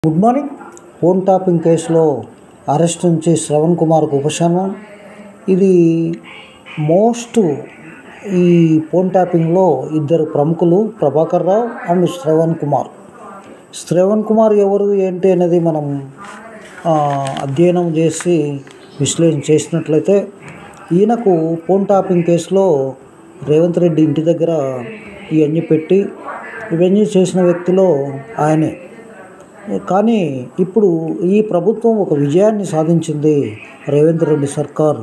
Good morning. Phone tapping కేసులో arrest నుంచి శ్రవణ్ కుమార్కు ఉపశమనం. ఇది ఈ ఫోన్ ట్యాపింగ్లో ఇద్దరు ప్రముఖులు, ప్రభాకర్ రావు అండ్ శ్రవణ్ కుమార్. శ్రవణ్ కుమార్ ఎవరు ఏంటి అనేది మనం అధ్యయనం చేసి విశ్లేషణ చేసినట్లయితే, ఈయనకు ఫోన్ ట్యాపింగ్ కేసులో రేవంత్ రెడ్డి ఇంటి దగ్గర ఇవన్నీ పెట్టి ఇవన్నీ చేసిన వ్యక్తిలో ఆయనే. కానీ ఇప్పుడు ఈ ప్రభుత్వం ఒక విజయాన్ని సాధించింది, రేవంత్ రెడ్డి సర్కార్.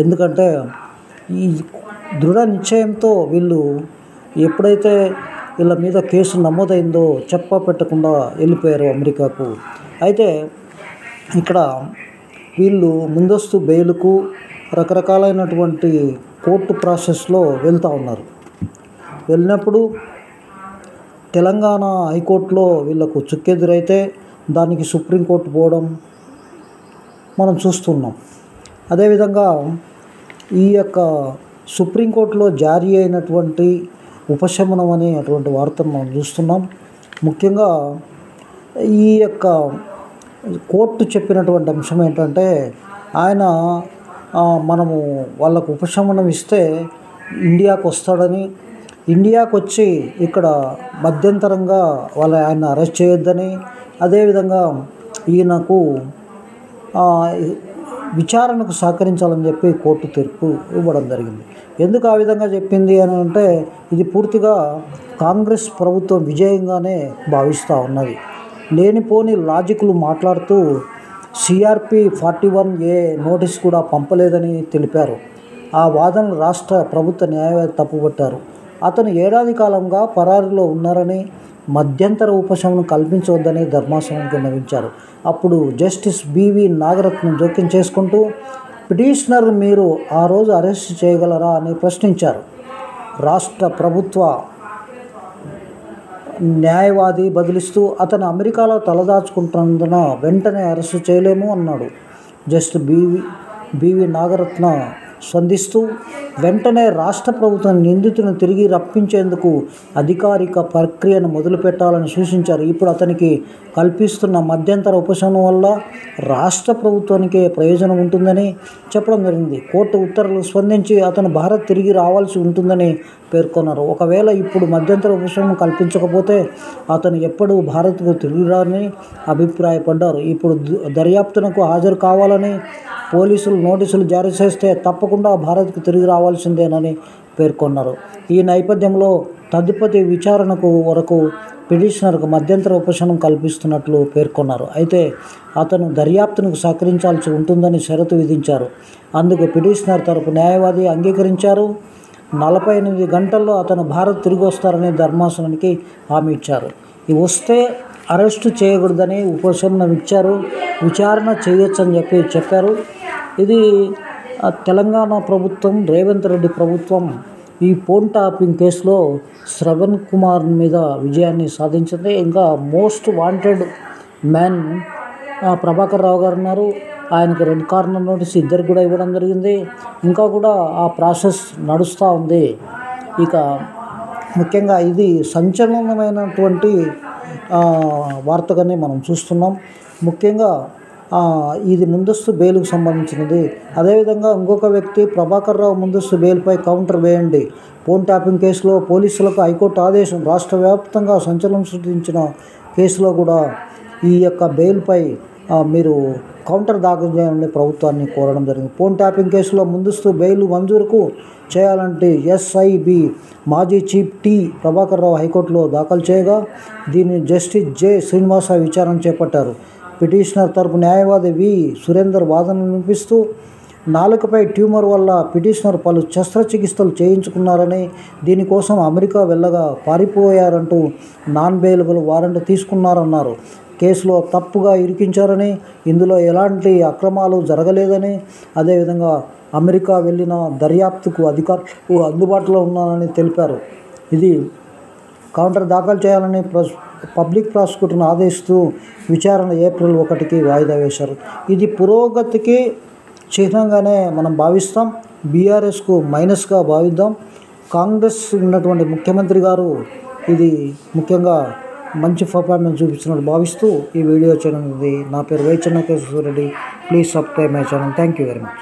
ఎందుకంటే ఈ దృఢ నిశ్చయంతో వీళ్ళు ఎప్పుడైతే వీళ్ళ మీద కేసు నమోదైందో పెట్టకుండా వెళ్ళిపోయారు అమెరికాకు. అయితే ఇక్కడ వీళ్ళు ముందస్తు బెయిల్కు రకరకాలైనటువంటి కోర్టు ప్రాసెస్లో వెళ్తూ ఉన్నారు. వెళ్ళినప్పుడు తెలంగాణ హైకోర్టులో వీళ్ళకు చుక్కెదురైతే దానికి సుప్రీంకోర్టు పోవడం మనం చూస్తున్నాం. అదేవిధంగా ఈ యొక్క సుప్రీంకోర్టులో జారీ అయినటువంటి ఉపశమనం అనేటువంటి వార్తను మనం చూస్తున్నాం. ముఖ్యంగా ఈ యొక్క కోర్టు చెప్పినటువంటి అంశం ఏంటంటే, మనము వాళ్ళకు ఉపశమనం ఇస్తే ఇండియాకు వస్తాడని, ఇండియాకు వచ్చి ఇక్కడ మధ్యంతరంగా ఆయన అరెస్ట్ చేయొద్దని, అదేవిధంగా ఈయనకు విచారణకు సహకరించాలని చెప్పి కోర్టు తీర్పు ఇవ్వడం జరిగింది. ఎందుకు ఆ విధంగా చెప్పింది అని అంటే, ఇది పూర్తిగా కాంగ్రెస్ ప్రభుత్వం విజయంగానే భావిస్తూ ఉన్నది. లేనిపోని లాజిక్లు మాట్లాడుతూ సిఆర్పి 41A నోటీస్ కూడా పంపలేదని తెలిపారు. ఆ వాదనలు రాష్ట్ర ప్రభుత్వ న్యాయవాది తప్పుపట్టారు. అతను ఏడాది కాలంగా పరారీలో ఉన్నారని, మధ్యంతర ఉపశమనం కల్పించవద్దని ధర్మాసనానికి విన్నవించారు. అప్పుడు జస్టిస్ బివి నాగరత్నం జోక్యం చేసుకుంటూ, పిటిషనర్ మీరు ఆ రోజు అరెస్ట్ చేయగలరా అని ప్రశ్నించారు. రాష్ట్ర ప్రభుత్వ న్యాయవాది బదిలిస్తూ, అతను అమెరికాలో తలదాచుకుంటున్నందున వెంటనే అరెస్టు చేయలేము అన్నాడు. జస్టిస్ బివి నాగరత్న స్పందిస్తూ, వెంటనే రాష్ట్ర ప్రభుత్వం నిందితులను తిరిగి రప్పించేందుకు అధికారిక ప్రక్రియను మొదలుపెట్టాలని సూచించారు. ఇప్పుడు అతనికి కల్పిస్తున్న మధ్యంతర ఉపశమనం వల్ల రాష్ట్ర ప్రభుత్వానికే ప్రయోజనం ఉంటుందని చెప్పడం జరిగింది. కోర్టు ఉత్తర్వులు స్పందించి అతను భారత్ తిరిగి రావాల్సి ఉంటుందని పేర్కొన్నారు. ఒకవేళ ఇప్పుడు మధ్యంతర ఉపశమనం కల్పించకపోతే అతను ఎప్పుడూ భారత్కు తిరిగి రాని అభిప్రాయపడ్డారు. ఇప్పుడు దర్యాప్తునకు హాజరు కావాలని పోలీసులు నోటీసులు జారీ చేస్తే తప్పకుండా భారత్కు తిరిగి రావాల్సిందేనని పేర్కొన్నారు. ఈ నేపథ్యంలో తదుపరి విచారణకు వరకు పిటిషనర్కు మధ్యంతర ఉపశమనం కల్పిస్తున్నట్లు పేర్కొన్నారు. అయితే అతను దర్యాప్తునకు సహకరించాల్సి ఉంటుందని షరతు విధించారు. అందుకు పిటిషనర్ తరపు న్యాయవాది అంగీకరించారు. 48 గంటల్లో అతను భారత్ తిరిగి వస్తారని ధర్మాసనానికి హామీ ఇచ్చారు. వస్తే అరెస్టు చేయకూడదని ఉపశమనం ఇచ్చారు. విచారణ చేయొచ్చని చెప్పారు. ఇది తెలంగాణ ప్రభుత్వం, రేవంత్ రెడ్డి ప్రభుత్వం ఈ ఫోన్ ట్యాపింగ్ కేసులో శ్రవణ్ కుమార్ మీద విజయాన్ని సాధించింది. ఇంకా most wanted man Prabhakar Rao గారు ఉన్నారు. ఆయనకు రెడ్ కార్నర్ నోటీస్ ఇద్దరికి కూడా ఇవ్వడం జరిగింది. ఇంకా కూడా ఆ ప్రాసెస్ నడుస్తూ ఉంది. ఇక ముఖ్యంగా ఇది సంచలనమైనటువంటి వార్తగానే మనం చూస్తున్నాం. ముఖ్యంగా ఇది ముందస్తు బెయిల్కు సంబంధించినది. అదేవిధంగా ఇంకొక వ్యక్తి ప్రభాకర్ రావు ముందస్తు బెయిల్పై కౌంటర్ వేయండి. ఫోన్ ట్యాపింగ్ కేసులో పోలీసులకు హైకోర్టు ఆదేశం. రాష్ట్ర వ్యాప్తంగా సంచలనం సృష్టించిన కేసులో కూడా ఈ యొక్క బెయిల్పై మీరు కౌంటర్ దాఖలు చేయాలని ప్రభుత్వాన్ని కోరడం జరిగింది. ఫోన్ ట్యాపింగ్ కేసులో ముందస్తు బెయిల్ మంజూరుకు చేయాలంటే ఎస్ఐబి మాజీ చీఫ్ టి ప్రభాకర్ రావు హైకోర్టులో దాఖలు చేయగా, దీన్ని జస్టిస్ జె శ్రీనివాస విచారణ చేపట్టారు. పిటిషనర్ తరపు న్యాయవాది వి సురేందర్ వాదనలు వినిపిస్తూ, నాలుకపై ట్యూమర్ వల్ల పిటిషనర్ పలు శస్త్రచికిత్సలు చేయించుకున్నారని, దీనికోసం అమెరికా వెళ్ళగా పారిపోయారంటూ నాన్ బెయిలబుల్ వారెంట్ తీసుకున్నారన్నారు. కేసులో తప్పుగా ఇరికించారని, ఇందులో ఎలాంటి అక్రమాలు జరగలేదని, అదేవిధంగా అమెరికా వెళ్ళిన దర్యాప్తుకు అధికారులు అందుబాటులో ఉన్నారని తెలిపారు. ఇది కౌంటర్ దాఖలు చేయాలని పబ్లిక్ ప్రాసిక్యూటర్ను ఆదేశిస్తూ విచారణ ఏప్రిల్ 1కి వాయిదా వేశారు. ఇది పురోగతికి చిహ్నంగానే మనం భావిస్తాం. బీఆర్ఎస్కు మైనస్గా భావిద్దాం. కాంగ్రెస్ ఉన్నటువంటి ముఖ్యమంత్రి గారు ఇది ముఖ్యంగా మంచి పర్ఫార్మెన్స్ చూపిస్తున్నట్టు భావిస్తూ ఈ వీడియో చేయడం. నా పేరు Y Chennakeshwara Reddy. Please subscribe my channel. Thank you very much.